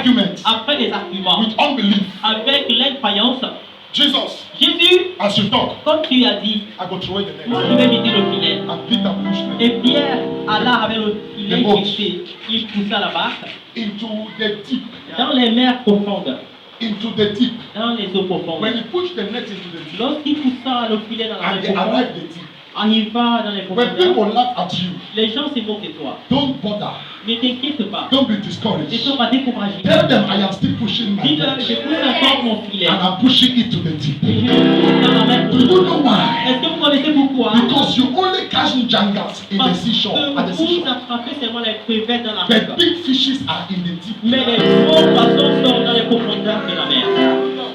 arguments, après des arguments, with unbelief, avec l'incroyance, Jesus, Jésus, as you talk, comme tu as dit, I go throw away the moi net. je vais jeter le filet. And Peter pushed them Et Pierre, Allah avec le filet The boat. jeté, il poussa la barque into the deep. dans les mers profondes, Into the deep. dans les eaux profondes. When he pushed the net into the deep, Lorsqu'il poussa le filet dans la and mer they profonde, arrived the deep, arriva dans les when profondeurs, people laugh at you, les gens se moquent de toi. don't bother. Ne t'inquiète pas. Don't be Ne discouraged. sois pas découragé. Tell them I am still pushing my Dis-leur, net. je pousse encore mon filet. And I'm pushing it to the deep. Et je le pousse dans la mer Do you profonde. know why? Est-ce que vous connaissez pourquoi? Because you only catch jangas in the Parce seashore, at the que vous seashore. attrapez seulement les crevettes dans la The mer. big fishes are in the deep. Mais les gros poissons sont dans les profondeurs de la mer.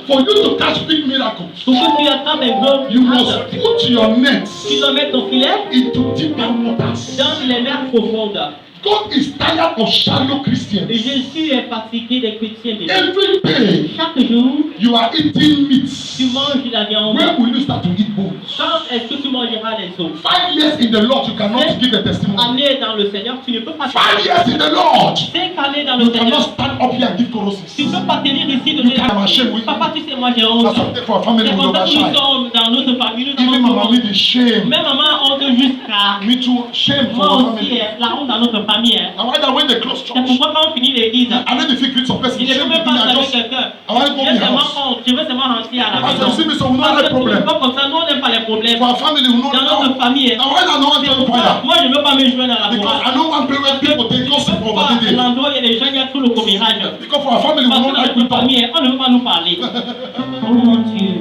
For you to catch big miracles, Pour que tu attrapes les gros you must miracles, put your nets tu dois mettre ton filet into deeper waters. dans les mers profondes. God is tired of shallow Christians. Jésus est fatigué des chrétiens de Dieu. Every day Chaque jour, you are eating meat. tu manges de la viande. When will you start to eat bones? Quand est-ce que tu mangeras les os? 5 years in the Lord, you cannot give a testimony. Année dans le Seigneur, tu ne peux pas 5 years in the Lord, 5 années dans le you cannot Seigneur. stand up here and give Tu corrosives. ne peux pas tenir ici de You can ashamed with Papa, tu sais, moi j'ai honte. That's something for a family C'est with comme ça que nous overshine. sommes dans notre famille. Nous Even Mama avons me the shame. même maman honte jusqu'à. Me too, shame for Moi our aussi, family. la honte dans notre famille. And why that when they close C'est church, pourquoi quand on finit l'église, I know the fake some person il ne shame peut même to me. pas I saluer just quelqu'un. I want to go J'ai in the seulement house. honte. Je veux seulement rentrer à la As maison. you see me, so we don't Parce like que tu ne problem. fais pas comme ça, nous on n'aime pas les problèmes. For our family, we know Dans notre now. famille. Now why I don't want C'est to pourquoi choir? moi je ne veux pas me joindre à la Because chorale. I don't want people when people take us for Pourquoi what they did. l'endroit où il y a des gens, il y a tout le commérage. Because for our family, we Parce que don't dans like notre people. famille, on ne veut pas nous parler. Oh mon Dieu.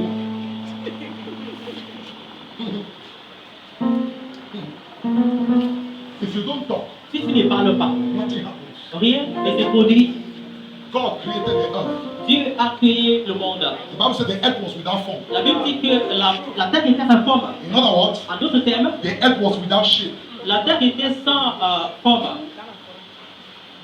If you don't talk, Si tu ne parles pas, nothing happens. rien ne se produit. God created the earth. Dieu a créé le monde. The Bible said the earth was without form. La Bible dit que la terre était sans forme. In other words, En d'autres termes, the earth was without shape. la terre était sans forme.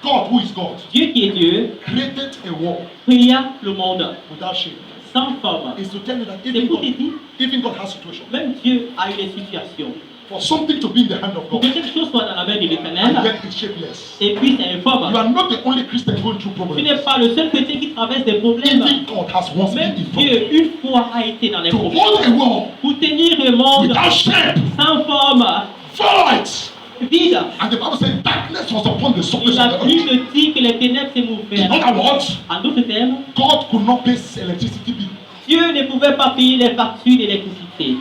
God, who is God, Dieu qui est Dieu, created a world créa le monde without shape. sans forme. Is to tell you that C'est pour te dire, even God has situation. même Dieu a eu des situations. For something to be in the hand of Pour God, que quelque chose soit dans la main de and l'Éternel, yet it's shapeless. et puis c'est informe. You are not the only Christian going through Tu problems. n'es pas le seul chrétien qui traverse des problèmes. Even God has once been Même in Dieu, problem. une fois, a été dans les To problèmes. hold a world Pour tenir le monde without shape, sans forme, void. vide. And the Bible says darkness was upon the surface La of the earth. Bible dit que les ténèbres s'est In ouvertes. other words, En d'autres termes, God could not pay electricity bill. Dieu ne pouvait pas payer les factures d'électricité.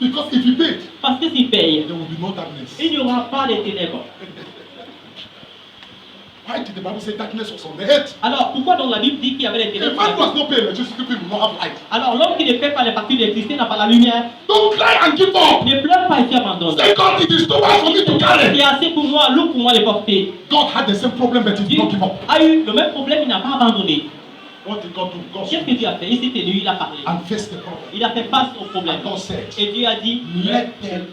Because if he paid, Parce que s'il paye, there will be no darkness. il n'y aura pas de ténèbres. Why did the Bible say darkness was on the earth? Alors, pourquoi donc la Bible dit qu'il y avait des If ténèbres? man does not pay electricity bill, will not have light. Alors, l'homme qui ne paie pas les factures d'électricité n'a pas la lumière. Don't cry and give up. Ne pleure pas et tu abandonnes. Say, God, it is too hard for me to carry. C'est assez pour moi, lourd pour moi les porter. God had the same problem, but he did Dieu not give up. a eu le même problème, il n'a pas abandonné. What did God do? God Qu'est-ce que Dieu a fait? Il s'est tenu, il a parlé. and faced the problem. Il a fait face au problème. And God said, Et Dieu a dit, let them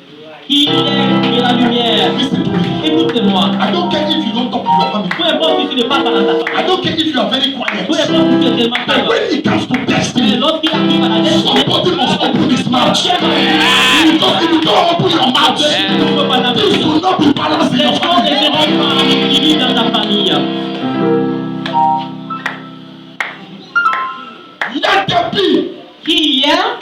qu'il y ait de la lumière. listen to me. Écoute-moi. I don't care if you don't talk to your family. Peu importe si tu ne parles pas dans ta I famille. don't care if you are very Peu quiet. importe si tu es tellement But faible. when it comes to Mais destiny, lorsqu'il arrive à la destinée, somebody must open his mouth. Because if you don't open your mouth, tu ne peux pas things t'appeler. will not be balanced in Les your choses ne family. seront pas équilibrées dans ta famille. Let there be. Qui y a,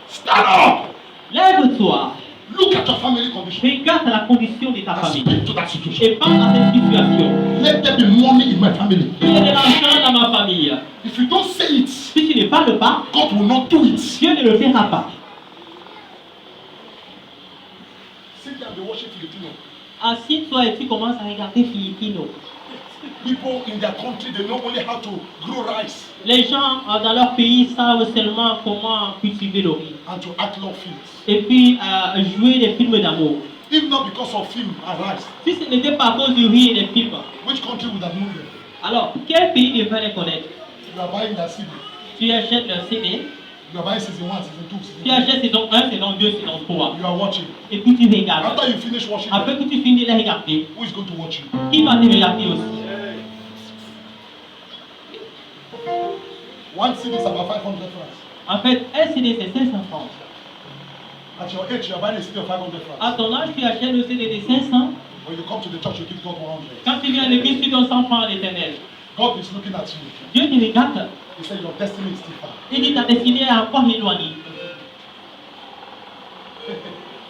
Stand up. lève-toi. Look at your family condition Regarde la condition de ta and famille. speak to that situation. Et parle à cette situation. Let there be money in my family. Il y a de l'argent dans ma famille. If you don't say it, Si tu ne parles pas, God will not do it. Dieu ne le fera pas. Sit there and be watching Filipino. Assieds-toi et tu commences à regarder Filipino. People in their country, they know only how to grow rice Les gens dans leur pays savent seulement comment cultiver le riz. and to act love films. Et puis jouer des films d'amour. If not because of film and rice, Si ce n'était pas à cause du riz et des films, which country would have known them? alors quel pays devrait les connaître? You are buying their CD. Tu achètes leur CD, You are buying season 1, season 2, season tu 3. achètes saison 1, saison 2, saison 3. You are watching. Et puis tu regardes. After you finish watching, Après que tu finis de les regarder, who is going to watch you? qui va te regarder aussi? One CD is about 500 francs. En fait, un CD c'est 500 francs. At your age, you are buying a CD of 500 À francs. ton âge, tu achètes le CD de 500, When When you come to the church, you give God 100. Quand tu viens à l'église, tu donnes 100 francs à l'éternel. God is looking at you. Dieu te regarde. He said, your destiny is still far. Il dit ta destinée est encore éloignée.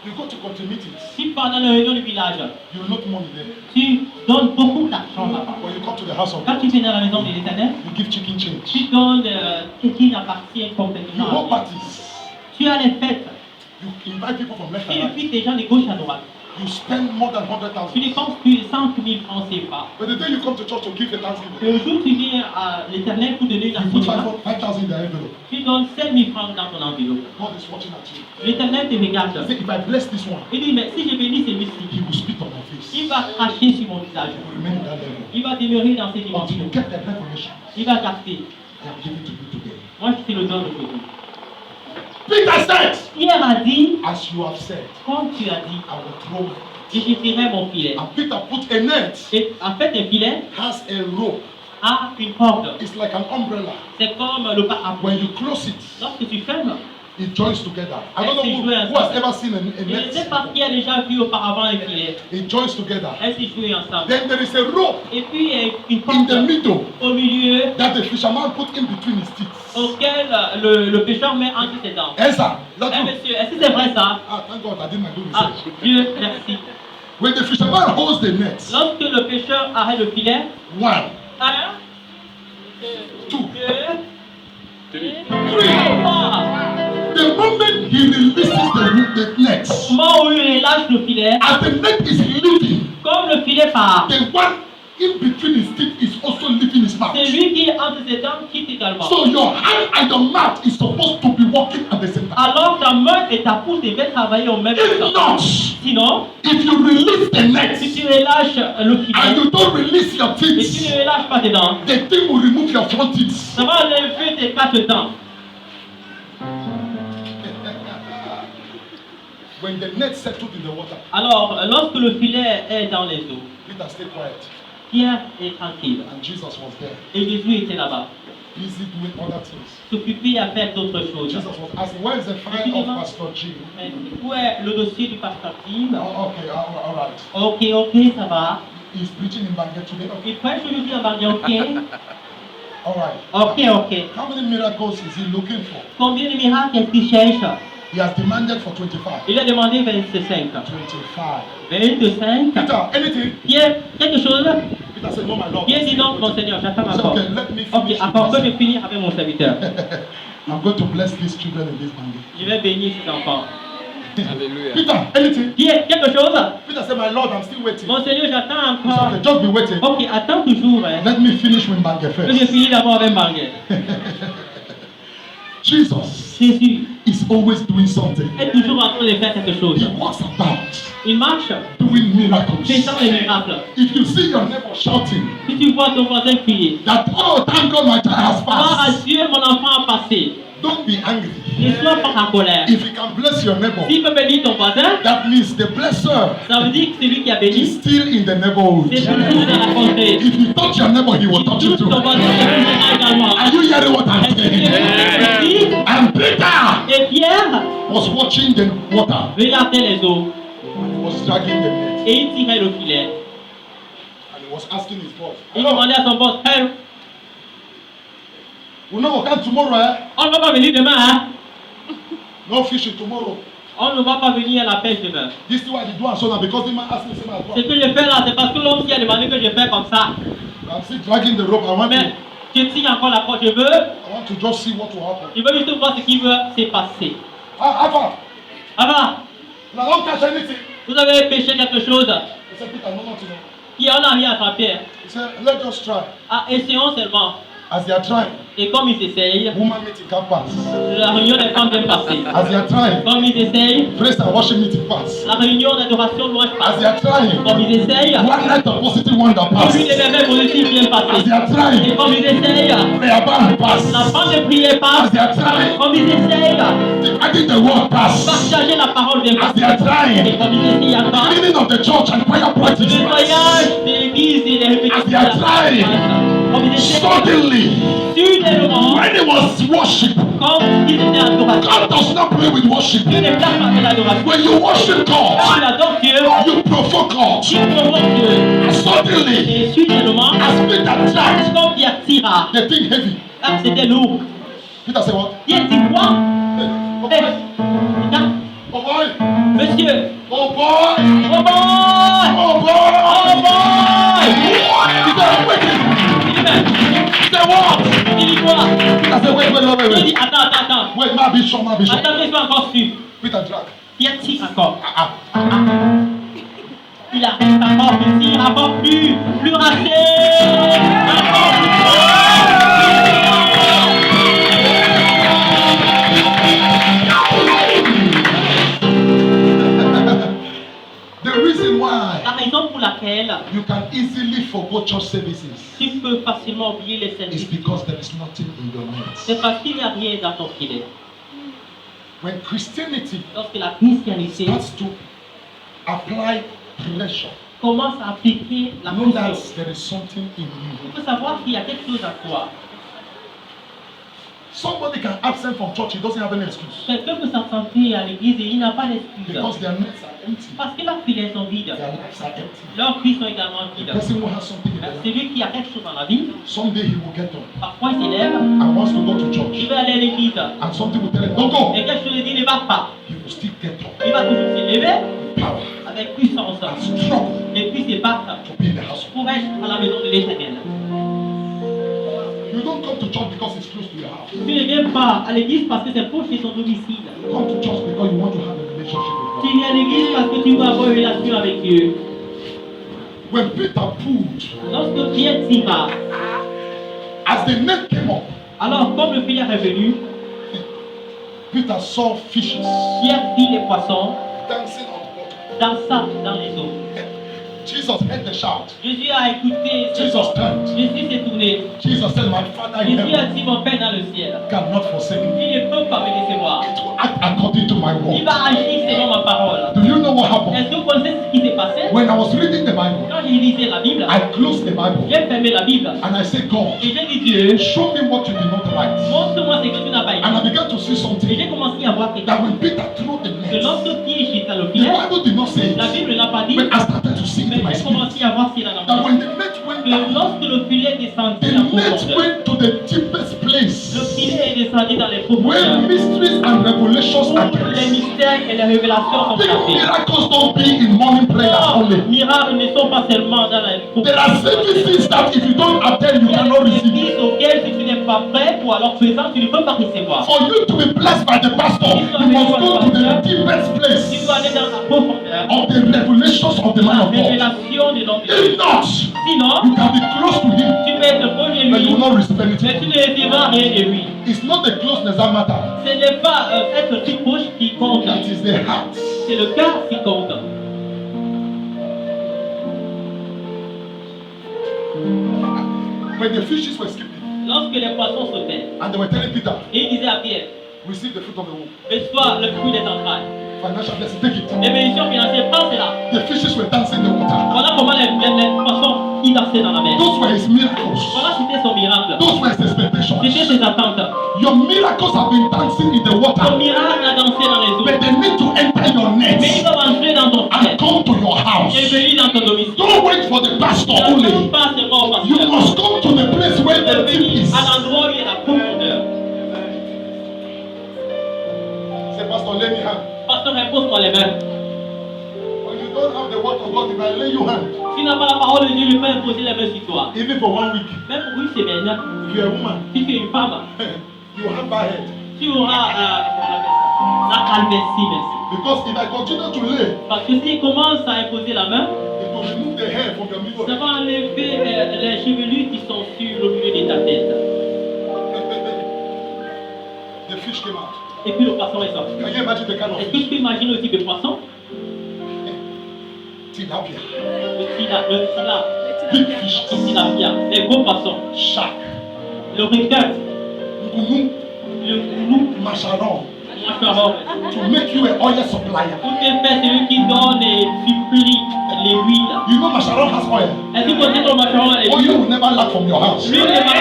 You go to country meetings, Si pendant la réunion du village, you will not money there. tu donnes beaucoup d'argent là-bas. When you come to the house of Quand God, tu viens dans la maison de l'éternel, you give chicken change. tu donnes ce qui n'appartient You complètement hold à Dieu. parties. Tu as les fêtes. You invite people from left Tu and right. invites des gens de gauche à droite. You spend more than Tu 100,000. dépenses plus de 100 000 francs CFA. But the day you come to church to give a Et thanksgiving, au jour où tu viens à l'éternel pour donner une you put action, 5,000 in the envelope. tu donnes 5 000 francs dans ton enveloppe. God is watching at you. L'éternel te He regarde. said, if I bless this one, Il dit, mais si je bénis he celui-ci, will spit on my face. il va cracher sur mon visage. He will remain in that level. Il va demeurer dans ces Until you dimensions. get the revelation Il va capter. I am giving to you today. Moi, je suis le don d'aujourd'hui. Peter said, Pierre a dit, as you have said, comme tu as dit, I will throw it. je jetterai mon filet. And Peter put a net, Et en fait, un filet has a rope. a une corde. It's like an umbrella. C'est comme le parapluie. When you close it, Lorsque tu fermes, it joins together. I don't know Elles se jouent who has ensemble. ever seen a je ne sais net. pas qui a déjà vu auparavant un filet. It joins together. Elles se jouent ensemble. Then there is a rope Et puis, il y a une in the corde middle au milieu that the fisherman put in between his teeth. auquel le pêcheur met entre ses dents. Answer. Eh That's true. monsieur, est-ce que c'est vrai ça? Ah, thank God I did my good Ah, research. Dieu merci. When the fisherman holds the net, Lorsque le pêcheur arrête le filet, 1, un, 2, deux, 3. trois. The moment he releases the net, Au moment où il relâche le filet, as the net is leaving, comme le filet part, the one in between his teeth is also leaving his mouth. c'est lui qui entre ses dents quitte également. So your hand and your mouth is supposed to be working at the same time. Alors ta main et ta pouce devaient travailler au même If temps. not, Sinon, if you release the net si tu relâches le and filet you don't release your et tu teeth, ne relâches pas tes dents, the thing will remove your front teeth. ça va enlever tes 4 dents. When the net settled in the water, Alors, lorsque le filet est dans les eaux, Peter stayed quiet Pierre est tranquille and Jesus was there, et Jésus était là-bas, busy doing other things. s'occupé à faire d'autres choses. Jesus was asking, where is the file of Pastor Jim? Mais où est le dossier du pasteur Tim? Oh, okay, all right. Ok, ça va. He's preaching in Bangkok today. Il prêche aujourd'hui en Bangkok, ok? All right. Ok. How many miracles is he looking for? Combien de miracles est-ce qu'il cherche? He has demanded for 25. Il a demandé 25. 25. 25. Peter, anything? Pierre, quelque chose? Peter said, no, my Lord. Pierre dit non, mon Seigneur, j'attends He said, encore. okay, let me Ok, finish. encore que with je finis avec mon serviteur. this. I'm going to bless these children in this Bangkok. Je vais bénir ces enfants. Hallelujah. Peter, anything? Pierre, quelque chose? Peter said, my Lord, I'm still waiting. Mon Seigneur, j'attends He said, encore. okay, just be waiting. Ok, attends toujours. Hein. Let me finish with Bangkok Que je first. finis d'abord avec Bangkok. Jesus Jésus is always doing something. est toujours en train de faire quelque chose. He walks about Il marche, doing miracles. faisant des miracles. If you see your neighbor shouting Si tu vois ton voisin crier, that, oh, thank God my child has ah, passed, Dieu, mon enfant a passé. don't be angry. Ne sois pas en colère. If you can bless your neighbor, S'il peut bénir ton voisin, that means the blesser ça veut dire que c'est lui qui a is béni. still in the neighborhood. C'est toujours dans la contrée. If you touch your neighbor, he will Si touch tu you touches too. ton voisin, il touchera également. Are you hearing what I'm Est-ce que tu saying? écoutes ce que je dis? And Peter Et Pierre was watching the water regardait les eaux and he was dragging the net et il tirait le filet. and he was asking his boss, Il hello, demandait à son boss, hey, we'll not come tomorrow, eh? on ne va pas venir demain, hein? No fishing tomorrow. On ne va pas venir à la pêche demain. This is why they do and so now because the man asked me, say, my Ce God, que je fais là, c'est parce que l'homme qui a demandé que je fais comme ça. I'm still dragging the rope. Mais je tire encore la corde. Je want to just see what will happen. veux juste voir ce qui va se passer. Ah, Alpha, Avant, now don't catch anything. vous avez pêché quelque chose. He said, Peter, no, nothing. Puis on n'a rien attrapé. He said, let's just try. Ah, essayons seulement. As they are trying, Et comme ils essayent, woman meeting can pass. la réunion des femmes vient passer. As they are trying, Comme ils essayent, praise and worship meeting pass. la réunion d'adoration louange As they passe. are trying, Comme ils essayent, one night of positive wonder pass. une des merveilles positives vient As passer. they are Et trying, comme ils essayent, prayer band pass. la bande de prière As passe. they are trying, Comme ils essayent, dividing the word pass. partager la parole vient As they passer. are Et trying, comme ils essayent encore, cleaning of the church and prayer le practice pass. nettoyage de l'église et les répétitions As they are trying, comme ils Suddenly, Soudainement, when it was worship, quand ils étaient adorateurs, God does not play with worship. Dieu ne place pas avec l'adoration. When you worship Quand God, tu adores Dieu, you provoke God. tu provoques Dieu. And suddenly, Et soudainement, as Peter tried, comme Pierre tira, the thing heavy. ah, c'était lourd. Peter said, what? Pierre dit quoi? Hey, oh Eh, boy, regarde, oh boy, monsieur, oh boy, oh boy, oh boy. oh boy. He said, wait. Il dit, mais, He said, what? il dit quoi? Peter said, wait. Il dit, attends. Wait, ma bishop. Attends, mais je vais encore suivre. Peter drank. Pierre tire encore. Ah. Il arrête encore, il tire encore plus rassé. Encore plus The reason why La raison pour laquelle you can easily forget church services tu peux facilement oublier les is services, because there is nothing in your midst. c'est parce qu'il n'y a rien dans ton filet. When Christianity Lorsque la christianité starts to apply pressure, commence à appliquer la know that pression, there is something in il you. faut savoir qu'il y a quelque chose à toi. Somebody can absent from church, he doesn't have any excuse. Quelqu'un peut s'absenter à l'église et il n'a pas d'excuse. Because their nets are empty. Parce que leurs filets sont vides. Their lives are empty. Leurs vies sont également The vides. person who has something in their life, Celui qui a quelque chose dans la vie, someday he will get up parfois il s'élève, and wants to go to il church. veut aller à l'église. And something will tell him, don't go. Et quelque chose lui dit ne va pas. He will still get up. Il va toujours s'élever Power avec puissance and struggle et puis se battre to be in the house. pour être à la maison de l'Éternel. You don't come to church because it's close to your house. Tu ne viens pas à l'église parce que c'est proche de ton domicile. You come to church because you want to have a relationship Tu with viens à l'église parce que tu veux avoir une relation avec Dieu. God. When Peter pulled, Lorsque Pierre tira, as the net came up, alors comme le filet est revenu, Peter saw fishes Pierre vit les poissons dancing on the water. dansa dans les eaux. Jesus heard the shout. Jésus a écouté ce Jesus chant. turned. Jésus s'est tourné. Jesus said, my Father in Jésus a heaven dit mon Père dans le ciel. cannot forsake me. Il ne peut pas me décevoir. To act according to my Il word. va agir selon ma parole. Do you know what happened? Est-ce que vous connaissez ce qui s'est passé? When I was reading the Bible, Quand j'ai lisé la Bible, I closed the Bible j'ai fermé la Bible. and I said, God, Et j'ai dit Dieu, show me what you did not write. montre-moi ce que tu n'as pas And I écrit. began to see Et something j'ai commencé à voir quelque that chose. when Peter threw the Que net, lorsque Pierre jeta le the filet, Bible did not say la it, Bible ne l'a pas dit, but I started to see it mais in my j'ai spirit. commencé à voir ce qu'il y a dans That mon when the net went Que down, lorsque le filet the descendit en net profondeur, went to the deepest le place filet est descendu dans les where profondeurs, mysteries and revelations où are les kept. mystères et les révélations sont Big placés. miracles don't be in morning prayers Non, only. miracles ne sont pas seulement dans les There are services that if you don't attend, you Il y a cannot des receive. services auxquels si tu n'es pas prêt ou alors présent, tu ne peux pas recevoir. For you to be blessed by the pastor, you must go to the deepest Tu place dois aller dans la profondeur, of the revelations of the man la of God. révélation de l'homme de If Dieu. not, Sinon, you can be close to him, tu peux être proche de but you will lui, not receive mais tu anything. ne recevras rien de lui. It's not the closeness that matters. Ce n'est pas être plus proche qui compte, It is the heart. c'est le cœur qui compte. When the fishes were skipping, Lorsque les poissons sautaient, and they were telling Peter, et il disait à Pierre, receive the fruit of the womb. reçois le fruit des entrailles. Financial blessing, take it. Les bénédictions financières, prends cela. The fishes were dancing in the water. Voilà comment les poissons y dansaient dans la mer. Those were his miracles. Voilà, c'était son miracle. Those were his expectations. C'était ses attentes. Your miracles have been dancing in the Ton water, miracle a dansé dans les eaux. but they need to enter your Mais ils net doivent entrer dans ton and filet come to your house. et venir dans ton domicile. Don't wait for the pastor Ne only. pas seulement au You pasteur. must come to the place where De the deep venir is. à l'endroit où il y a la profondeur. Say, Pastor, lay me hand. Pasteur, impose-moi les mains. When you don't have the word of God, if I lay you hand, Si tu n'as pas la parole de Dieu, je peux imposer les mains sur toi. even for 1 week, Même pour une semaine, if you're a woman, si tu es une femme, you have bad head. tu auras la calvitie, merci. Because if I continue to lay, Parce que si commence à imposer la main, it will remove the hair from your middle. ça va enlever les chevelures qui sont sur le milieu de ta tête. The fish came out. Et puis le poisson est sorti. Can you imagine the kind of Est-ce que fish? tu peux imaginer le type de poisson? Tilapia, Le big fish, tilapia, les gros poissons, shark, le requin, ngunu, le loup, macharon, mâchoron. to make you an oil supplier. Pour te faire celui qui donne et supplie les huiles. You know Masharon has oil. Est-ce que vous ton mâchoron est Oil will never lack from your house. l'huile ne va pas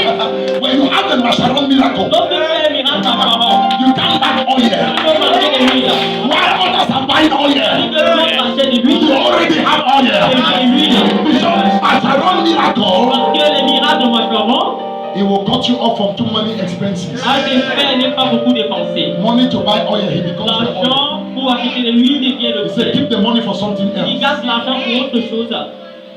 dans ta maison. When you have the Masharon miracle, Donc tu fais un miracle mâchoron. you can't lack Tu oil. peux manger des huiles. While others are buying Tu oil, peux manger des you huiles. already have oil. Et des huiles. Because Masharon miracle, Parce que les miracles mâchoron it will cut you off from too many expenses. a des frais et n'est pas beaucoup dépensé. Money to buy oil, he becomes the oil. L'argent pour acheter de l'huile devient le He said, prix. keep the money for something Il else. gagne l'argent pour autre chose.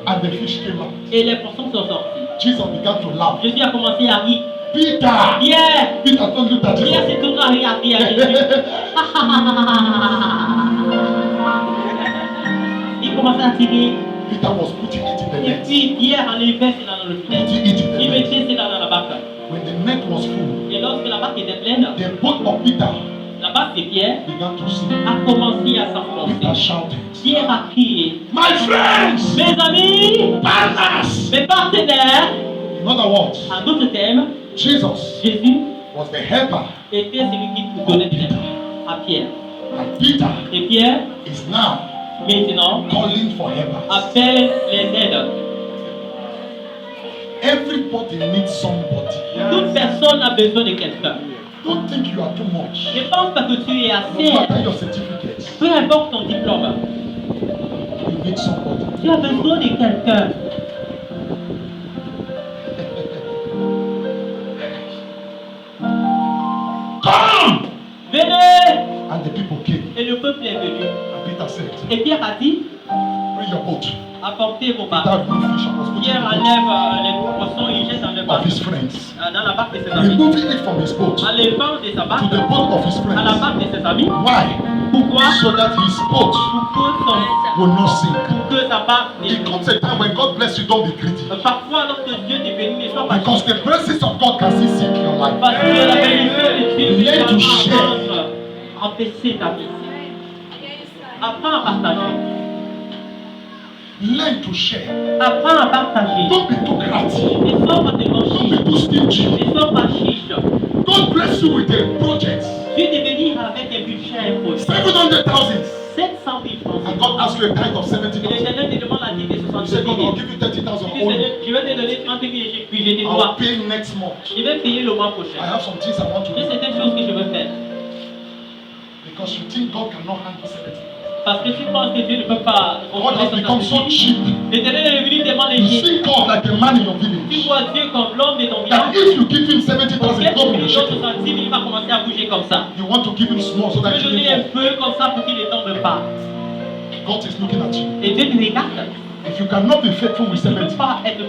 And the fish came out. Et les poissons sont sortis. Jesus began to laugh. Jésus a commencé à rire. Peter! Pierre, Peter told you that Pierre Jesus. s'est tourné à rire à Jésus. Il commençait à tirer. Peter was putting it in the Et net. puis Pierre enlevait cela dans le filet. Putting it in Il the net. mettait cela dans la barque. When the net was full, Et lorsque la barque était pleine, the boat of Peter la barque de Pierre began to sink. a commencé à Peter s'enfoncer. shouted, Pierre a crié. my friends, Mes amis, partners. mes partenaires, In other words, en d'autres termes, Jesus Jésus was the helper, était celui qui donnait de l'aide à Pierre. and Peter Et Pierre, is now maintenant, calling for helpers. appelle les aides. Everybody needs somebody. Toute personne a besoin de quelqu'un. Don't think you are too much. Ne pense pas que tu es No assez. matter your certificate, Peu importe ton diplôme, you need somebody. tu as besoin de quelqu'un. Come! Venez! And the people came. Et le peuple est venu. And Peter said, Et Pierre a dit, bring your boat. apportez vos Peter barques. removed fish and was putting Pierre the enlève les poissons et il jette dans le boat barque. of his friends. Dans la barque de ses amis. Removing it from his boat to Enlevant de sa barque the boat of his à la friends. barque de ses amis. Why? Pourquoi? So that his boat Pour que, will not sink. que sa barque It comes a time when God bless you, don't be greedy. Parfois, lorsque Dieu t'est béni, ne sois pas Because the blessings of God can still sink your life. parce que la bénédiction de Dieu Learn to peut share. empêcher ta vie. Apprends à partager. Learn to share. Apprends à partager. Don't be too crafty. Ne sois pas tellement Don't chiche. be too stingy. Ne sois pas chiche. God bless you with a project. Dieu t'est béni avec un budget imposé. 700,000. 700 000 francs. And God asks you a tithe of Et 70,000. l'Éternel te demande la dîme de You 60 say, 000. God, I'll give you 30,000 Tu dis, only. Seigneur, je vais te donner 30 000 et puis je te I'll dois. pay next month. Je vais payer le mois I prochain. have some things I want to J'ai do. certaines choses que je veux faire. Because you think God cannot handle 70. Parce que tu penses que Dieu ne peut pas God has become so 70 000. cheap. L'Éternel est venu tellement You léger. see God like a man in your Tu village. vois Dieu comme l'homme de ton That village. if you give him 70,000, Donc, God will lui donne shake it. 70 000, il va commencer à bouger comme ça. You want to give him small so Tu that veux he donner un will fall. peu comme ça pour qu'il ne tombe pas. God is looking at you. Et Dieu te regarde. If you cannot be faithful with Tu ne 70, peux pas être